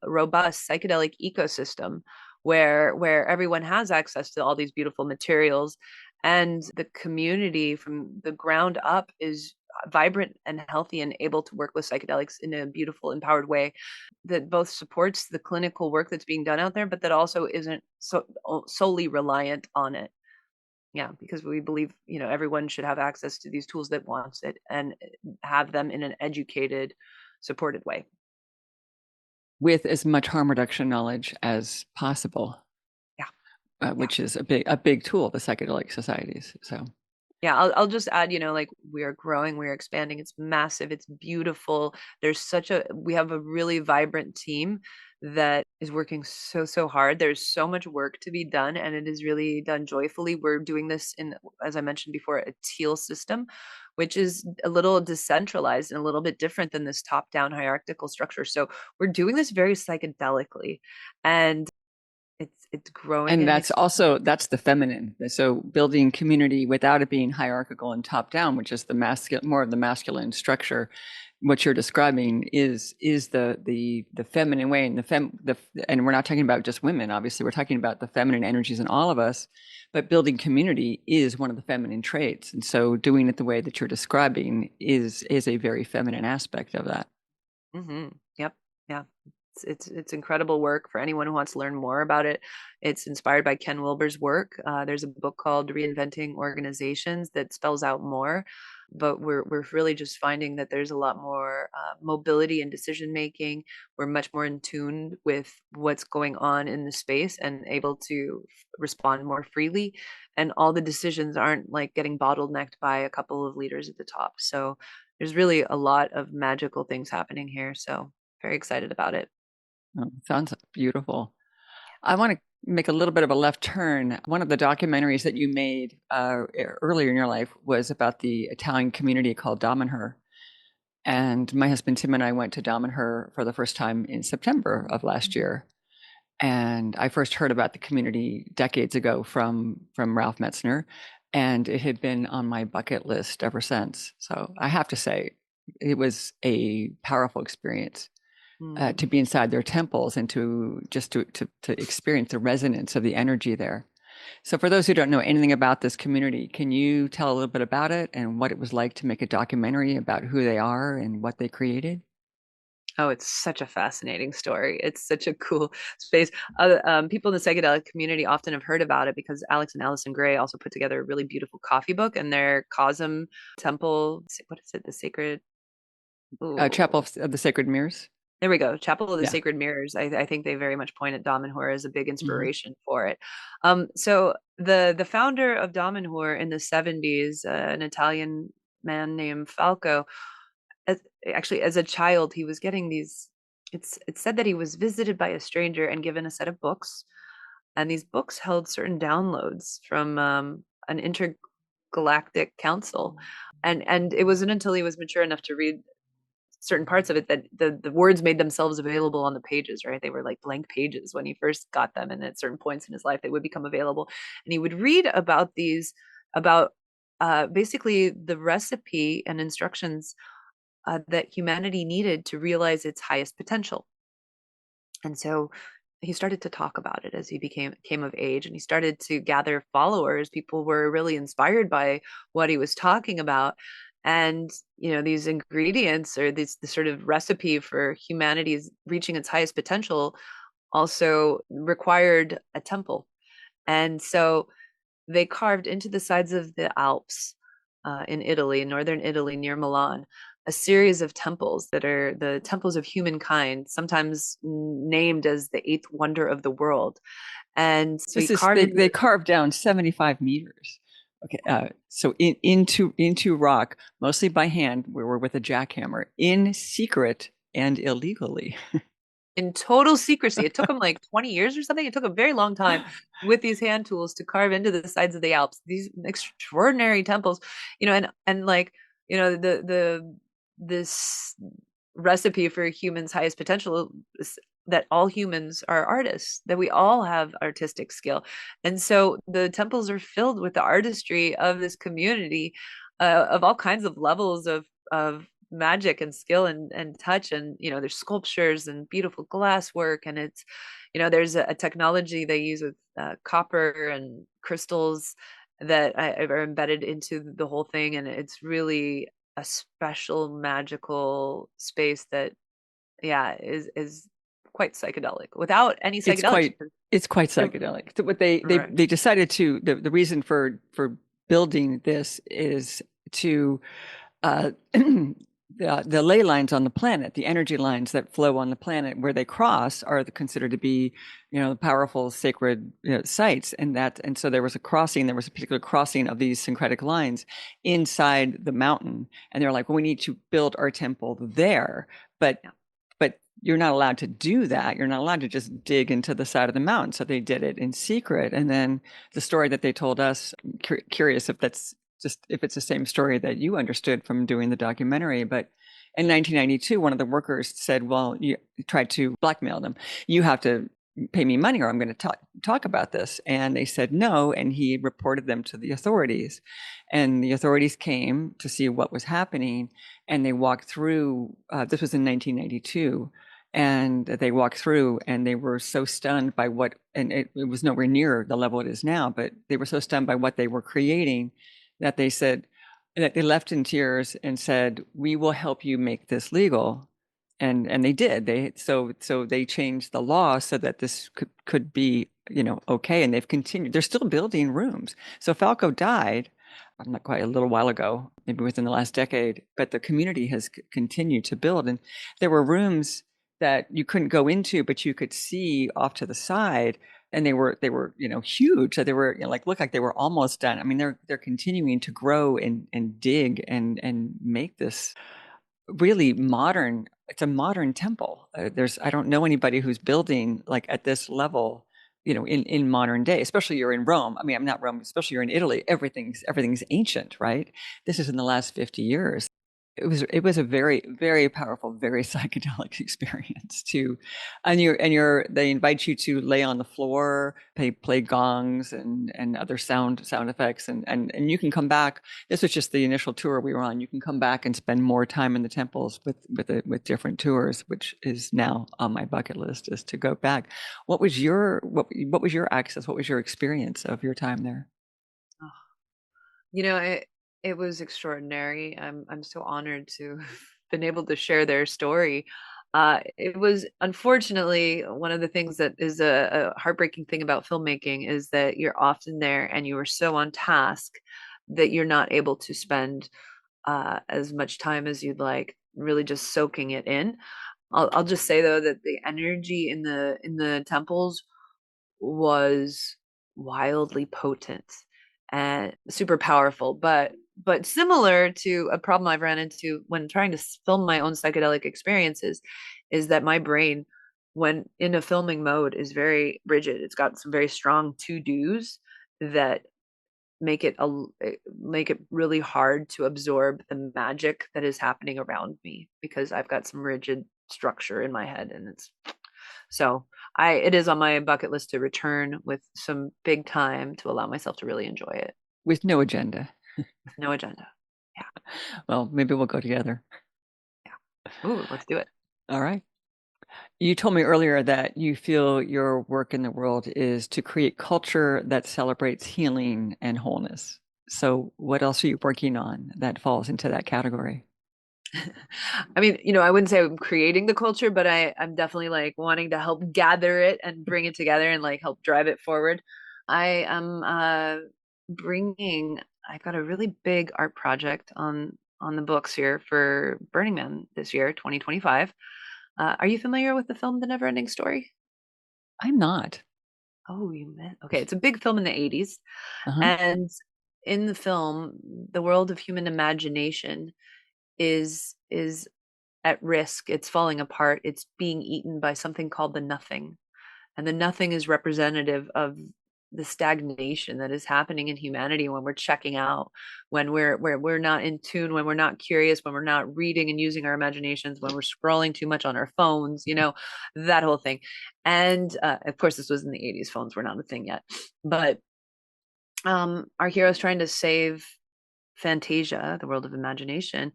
Speaker 2: psychedelic ecosystem where everyone has access to all these beautiful materials, and the community from the ground up is vibrant and healthy and able to work with psychedelics in a beautiful, empowered way that both supports the clinical work that's being done out there, but that also isn't solely reliant on it. Yeah, because we believe, everyone should have access to these tools that wants it and have them in an educated, supported way.
Speaker 1: With as much harm reduction knowledge as possible.
Speaker 2: Yeah.
Speaker 1: Which is a big tool, the psychedelic societies. So
Speaker 2: yeah, I'll just add, like we are growing, we are expanding. It's massive. It's beautiful. We have a really vibrant team that is working so hard. There's so much work to be done, and it is really done joyfully. We're doing this in, as I mentioned before, a teal system, which is a little decentralized and a little bit different than this top-down hierarchical structure. So we're doing this very psychedelically, and it's growing.
Speaker 1: And that's the feminine. So building community without it being hierarchical and top down, which is more of the masculine structure. What you're describing is the feminine way, and and we're not talking about just women. Obviously, we're talking about the feminine energies in all of us. But building community is one of the feminine traits, and so doing it the way that you're describing is a very feminine aspect of that.
Speaker 2: Mm-hmm. Yep. Yeah. It's incredible work for anyone who wants to learn more about it. It's inspired by Ken Wilber's work. There's a book called Reinventing Organizations that spells out more, but we're really just finding that there's a lot more mobility and decision making. We're much more in tune with what's going on in the space and able to respond more freely. And all the decisions aren't like getting bottlenecked by a couple of leaders at the top. So there's really a lot of magical things happening here. So very excited about it.
Speaker 1: Oh, sounds beautiful. I want to make a little bit of a left turn. One of the documentaries that you made earlier in your life was about the Italian community called Damanhur. And my husband Tim and I went to Damanhur for the first time in September of last year. And I first heard about the community decades ago from Ralph Metzner, and it had been on my bucket list ever since. So I have to say, it was a powerful experience. To be inside their temples and to experience the resonance of the energy there. So for those who don't know anything about this community, can you tell a little bit about it and what it was like to make a documentary about who they are and what they created?
Speaker 2: Oh, it's such a fascinating story. It's such a cool space. People in the psychedelic community often have heard about it because Alex and Allison Gray also put together a really beautiful coffee book, and their Cosm Temple, what is it? The Sacred
Speaker 1: Chapel of the Sacred Mirrors.
Speaker 2: There we go. Chapel of the
Speaker 1: Yeah.
Speaker 2: Sacred Mirrors. I think they very much point at Damanhur as a big
Speaker 1: Mhm.
Speaker 2: inspiration for it. So the founder of Damanhur in the 70s, an Italian man named Falco, as, actually as a child, he was getting these. It's said that he was visited by a stranger and given a set of books, and these books held certain downloads from an intergalactic council, and it wasn't until he was mature enough to read certain parts of it that the words made themselves available on the pages, right? They were like blank pages when he first got them, and at certain points in his life they would become available, and he would read about these, about basically the recipe and instructions that humanity needed to realize its highest potential. And so he started to talk about it as he came of age, and he started to gather followers. People were really inspired by what he was talking about. And these ingredients, or this the sort of recipe for humanity's reaching its highest potential, also required a temple. And so they carved into the sides of the Alps, in Italy, in northern Italy near Milan, a series of temples that are the temples of humankind, sometimes named as the eighth wonder of the world. And so he
Speaker 1: This is
Speaker 2: carved into
Speaker 1: they carved down 75 meters. Okay, so into rock, mostly by hand, we were with a jackhammer, in secret and illegally.
Speaker 2: in total secrecy. It took him like 20 years or something. It took a very long time with these hand tools to carve into the sides of the Alps, these extraordinary temples, and like, this recipe for humans' highest potential is that all humans are artists, that we all have artistic skill. And so the temples are filled with the artistry of this community, of all kinds of levels of magic and skill and touch. And there's sculptures and beautiful glass work, and it's there's a technology they use with copper and crystals that are embedded into the whole thing, and it's really a special magical space that, yeah, is quite psychedelic without any
Speaker 1: It's
Speaker 2: psychedelics.
Speaker 1: quite it's quite psychedelic. So what
Speaker 2: Right.
Speaker 1: they decided to the reason for building this is to the ley lines on the planet, the energy lines that flow on the planet, where they cross are considered to be, powerful sacred sites, and so there was a particular crossing of these syncretic lines inside the mountain, and they're like, well, we need to build our temple there, but
Speaker 2: Yeah.
Speaker 1: but you're not allowed to do that. You're not allowed to just dig into the side of the mountain. So they did it in secret. And then the story that they told us, curious if it's the same story that you understood from doing the documentary. But in 1992, one of the workers said, well, you tried to blackmail them. You have to pay me money or I'm going to talk about this. And they said no. And he reported them to the authorities. And the authorities came to see what was happening. And they walked through, this was in 1992. And they walked through and they were so stunned by and it was nowhere near the level it is now, but they were so stunned by what they were creating that they said, that they left in tears and said, we will help you make this legal. And they did. So they changed the law so that this could be, okay. And they've continued. They're still building rooms. So Falco died, not quite a little while ago, maybe within the last decade, but the community has continued to build. And there were rooms that you couldn't go into, but you could see off to the side, and they were huge. So they were looked like they were almost done. I mean, they're continuing to grow and dig and make this really modern. It's a modern temple. I don't know anybody who's building like at this level, in modern day, especially you're in Rome. I mean, I'm not Rome, especially you're in Italy. Everything's ancient, right? This is in the last 50 years. It was a very, very powerful, very psychedelic experience too. They invite you to lay on the floor, play gongs and other sound effects, and you can come back. This was just the initial tour we were on. You can come back and spend more time in the temples with different tours, which is now on my bucket list, is to go back. What was your access? What was your experience of your time there?
Speaker 2: Oh, it was extraordinary. I'm so honored to have been able to share their story. It was unfortunately one of the things that is a heartbreaking thing about filmmaking, is that you're often there and you are so on task that you're not able to spend as much time as you'd like, really just soaking it in. I'll just say though that the energy in the temples was wildly potent and super powerful, but similar to a problem I've ran into when trying to film my own psychedelic experiences is that my brain, when in a filming mode, is very rigid. It's got some very strong to-dos that make it make it really hard to absorb the magic that is happening around me because I've got some rigid structure in my head, and it's so it is on my bucket list to return with some big time to allow myself to really enjoy it
Speaker 1: With no agenda.
Speaker 2: with no agenda. Yeah.
Speaker 1: Well, maybe we'll go together.
Speaker 2: Yeah. Ooh, let's do it.
Speaker 1: All right. You told me earlier that you feel your work in the world is to create culture that celebrates healing and wholeness. So, what else are you working on that falls into that category?
Speaker 2: I mean, I wouldn't say I'm creating the culture, but I'm definitely like wanting to help gather it and bring it together and like help drive it forward. I am I've got a really big art project on the books here for Burning Man this year, 2025. Are you familiar with the film The Neverending Story?
Speaker 1: I'm not.
Speaker 2: Oh, you meant okay. It's a big film in the 80s.
Speaker 1: Uh-huh.
Speaker 2: And in the film, the world of human imagination is at risk. It's falling apart. It's being eaten by something called the nothing. And the nothing is representative of the stagnation that is happening in humanity when we're checking out, when we're not in tune, when we're not curious, when we're not reading and using our imaginations, when we're scrolling too much on our phones, that whole thing. And of course, this was in the 80s. Phones were not a thing yet. But our hero's trying to save Fantasia, the world of imagination.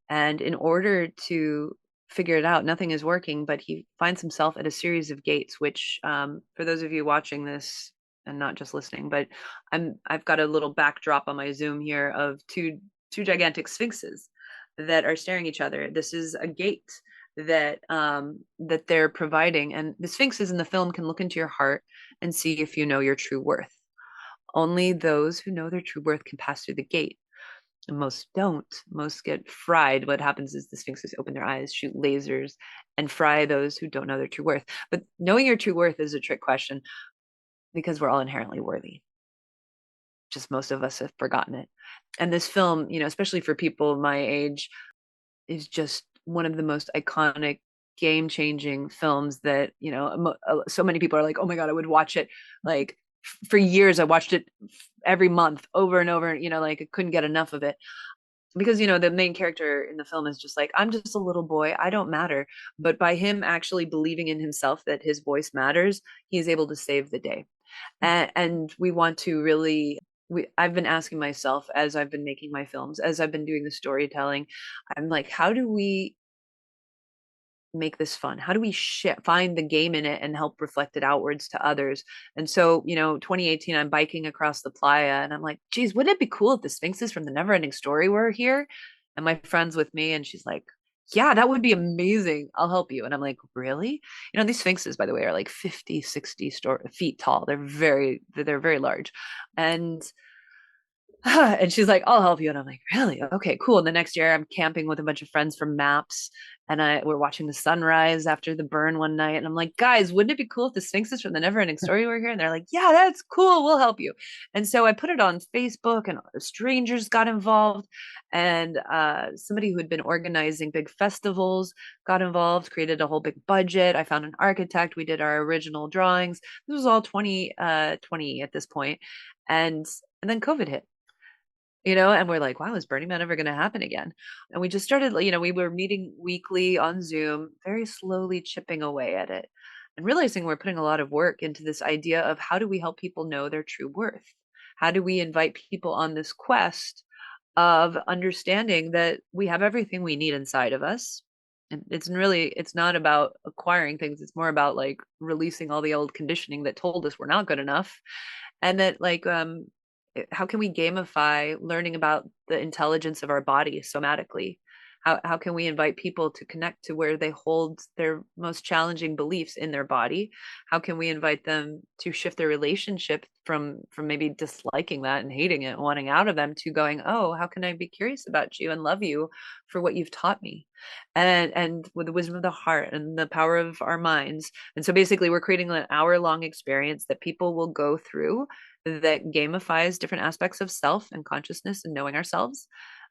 Speaker 2: And in order to figure it out, nothing is working, but he finds himself at a series of gates, which for those of you watching this and not just listening, but I've got a little backdrop on my Zoom here of two gigantic sphinxes that are staring each other. This is a gate that they're providing, and the sphinxes in the film can look into your heart and see if you know your true worth. Only those who know their true worth can pass through the gate. And most don't. Most get fried. What happens is the sphinxes open their eyes, shoot lasers, and fry those who don't know their true worth. But knowing your true worth is a trick question because we're all inherently worthy. Just most of us have forgotten it. And this film, especially for people my age, is just one of the most iconic, game-changing films that, so many people are like, oh my God, I would watch it. Like for years, I watched it every month over and over, like I couldn't get enough of it. Because, the main character in the film is just like, I'm just a little boy. I don't matter. But by him actually believing in himself that his voice matters, he's able to save the day. And we want to really, I've been asking myself as I've been making my films, as I've been doing the storytelling, I'm like, how do we make this fun? How do we find the game in it and help reflect it outwards to others? And so, 2018, I'm biking across the playa and I'm like, geez, wouldn't it be cool if the sphinxes from the Neverending Story were here? And my friend's with me and she's like, yeah, that would be amazing. I'll help you. And I'm like, really? These sphinxes, by the way, are like 50, 60 feet tall. They're very large. And and she's like, I'll help you. And I'm like, really? Okay, cool. And the next year I'm camping with a bunch of friends from Maps and we're watching the sunrise after the burn one night. And I'm like, guys, wouldn't it be cool if the sphinxes from the Neverending Story were here? And they're like, yeah, that's cool. We'll help you. And so I put it on Facebook and strangers got involved. And somebody who had been organizing big festivals got involved, created a whole big budget. I found an architect. We did our original drawings. This was all 2020 at this point. And then COVID hit. And we're like, wow, is Burning Man ever going to happen again? And we just started, we were meeting weekly on Zoom, very slowly chipping away at it and realizing we're putting a lot of work into this idea of how do we help people know their true worth? How do we invite people on this quest of understanding that we have everything we need inside of us? And it's not about acquiring things. It's more about like releasing all the old conditioning that told us we're not good enough. And that how can we gamify learning about the intelligence of our body somatically? How can we invite people to connect to where they hold their most challenging beliefs in their body? How can we invite them to shift their relationship from maybe disliking that and hating it, wanting out of them, to going, oh, how can I be curious about you and love you for what you've taught me? And with the wisdom of the heart and the power of our minds. And so basically we're creating an hour-long experience that people will go through that gamifies different aspects of self and consciousness and knowing ourselves,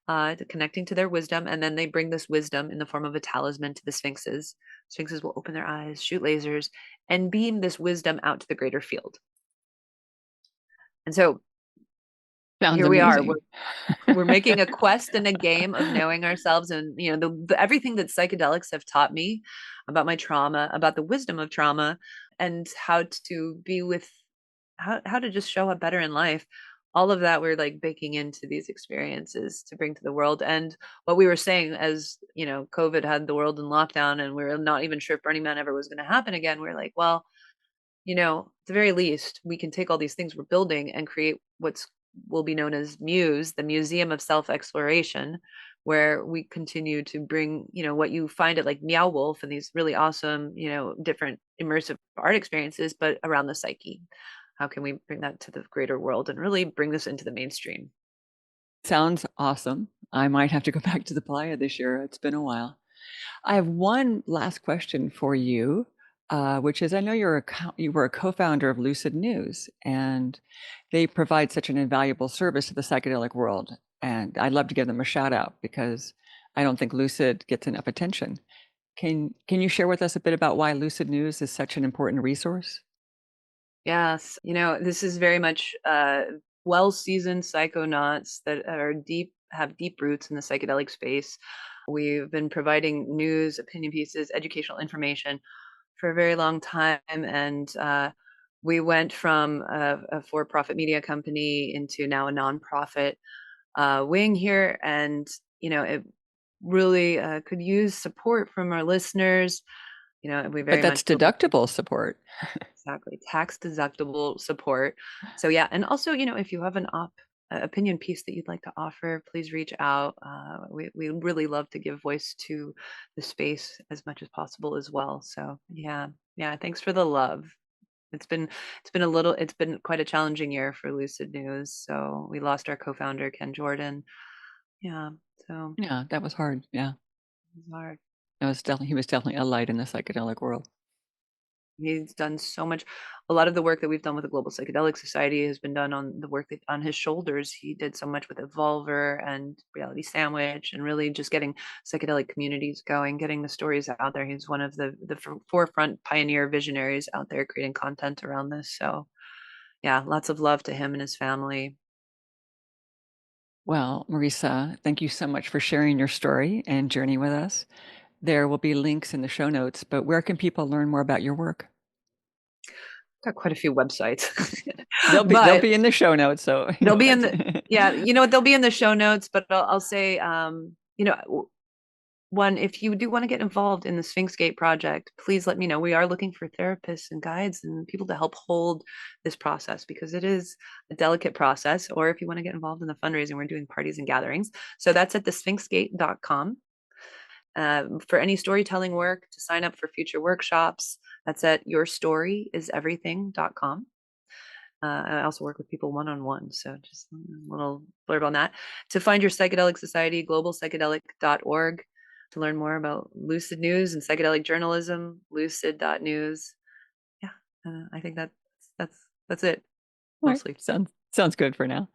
Speaker 2: to connecting to their wisdom. And then they bring this wisdom in the form of a talisman to the sphinxes. Sphinxes will open their eyes, shoot lasers, and beam this wisdom out to the greater field. And so
Speaker 1: Sounds
Speaker 2: here we are.
Speaker 1: amazing.
Speaker 2: We're making a quest and a game of knowing ourselves. And everything that psychedelics have taught me about my trauma, about the wisdom of trauma, and how to be with how to just show up better in life, all of that we're like baking into these experiences to bring to the world. And what we were saying, as COVID had the world in lockdown and we were not even sure if Burning Man ever was going to happen again, we're like, well, at the very least we can take all these things we're building and create what's will be known as Muse, the Museum of Self-Exploration, where we continue to bring, what you find at like Meow Wolf and these really awesome, different immersive art experiences, but around the psyche. How can we bring that to the greater world and really bring this into the mainstream?
Speaker 1: Sounds awesome. I might have to go back to the playa this year. It's been a while. I have one last question for you, which is, I know you were a co-founder of Lucid News, and they provide such an invaluable service to the psychedelic world. And I'd love to give them a shout out because I don't think Lucid gets enough attention. Can you share with us a bit about why Lucid News is such an important resource?
Speaker 2: Yes, this is very much well-seasoned psychonauts that have deep roots in the psychedelic space. We've been providing news, opinion pieces, educational information for a very long time, and we went from a for-profit media company into now a nonprofit wing here, and it really could use support from our listeners. We
Speaker 1: But
Speaker 2: very
Speaker 1: that's
Speaker 2: much
Speaker 1: deductible support.
Speaker 2: exactly tax deductible support. So yeah, and also if you have an opinion piece that you'd like to offer, please reach out. We really love to give voice to the space as much as possible as well. So yeah, thanks for the love. It's been quite a challenging year for Lucid News. So we lost our co-founder Ken Jordan. Yeah, so
Speaker 1: Yeah, that was hard. Yeah,
Speaker 2: it was hard.
Speaker 1: he was definitely a light in the psychedelic world.
Speaker 2: He's done so much. A lot of the work that we've done with the Global Psychedelic Society has been done on his shoulders. He did so much with Evolver and Reality Sandwich, and really just getting psychedelic communities going, getting the stories out there. He's one of the forefront pioneer visionaries out there creating content around this. So yeah, lots of love to him and his family.
Speaker 1: Well, Mareesa, thank you so much for sharing your story and journey with us. There will be links in the show notes, but where can people learn more about your work?
Speaker 2: Got quite a few websites.
Speaker 1: They'll be in the show notes, so
Speaker 2: they'll be in the they'll be in the show notes, but I'll say one, if you do want to get involved in the Sphinx Gate project, please let me know. We are looking for therapists and guides and people to help hold this process, because it is a delicate process. Or if you want to get involved in the fundraising, we're doing parties and gatherings. So that's at thesphinxgate.com. For any storytelling work, to sign up for future workshops, that's at yourstoryiseverything.com. I also work with people one-on-one, so just a little blurb on that. To find your psychedelic society, globalpsychedelic.org. To learn more about Lucid News and psychedelic journalism, lucid.news. Yeah, I think that's it, mostly.
Speaker 1: Right. Sounds good for now.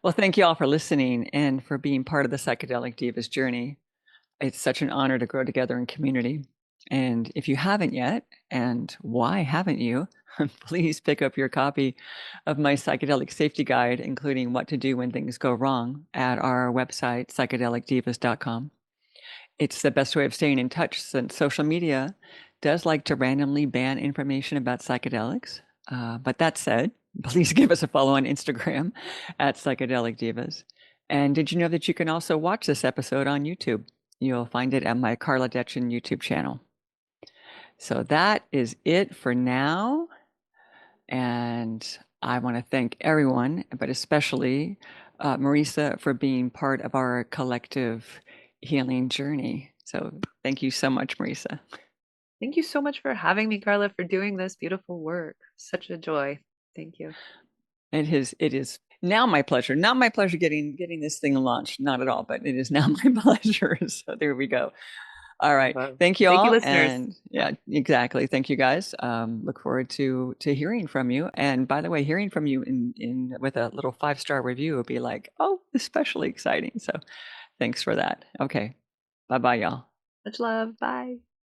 Speaker 1: Well, thank you all for listening and for being part of the Psychedelic Divas journey. It's such an honor to grow together in community. And if you haven't yet, and why haven't you, please pick up your copy of my psychedelic safety guide, including what to do when things go wrong, at our website, psychedelicdivas.com. It's the best way of staying in touch, since social media does like to randomly ban information about psychedelics. But that said, please give us a follow on Instagram at Psychedelic Divas. And did you know that you can also watch this episode on YouTube? You'll find it at my Carla Detchen YouTube channel. So that is it for now. And I want to thank everyone, but especially Mareesa, for being part of our collective healing journey. So thank you so much, Mareesa.
Speaker 2: Thank you so much for having me, Carla, for doing this beautiful work. Such a joy. Thank you.
Speaker 1: It is now my pleasure. Not my pleasure getting this thing launched. Not at all, but it is now my pleasure. So there we go. All right. Thank you all.
Speaker 2: Thank you, listeners.
Speaker 1: And yeah, exactly. Thank you guys. Look forward to hearing from you. And by the way, hearing from you in with a little 5-star review would be like, oh, especially exciting. So thanks for that. Okay. Bye-bye, y'all.
Speaker 2: Much love. Bye.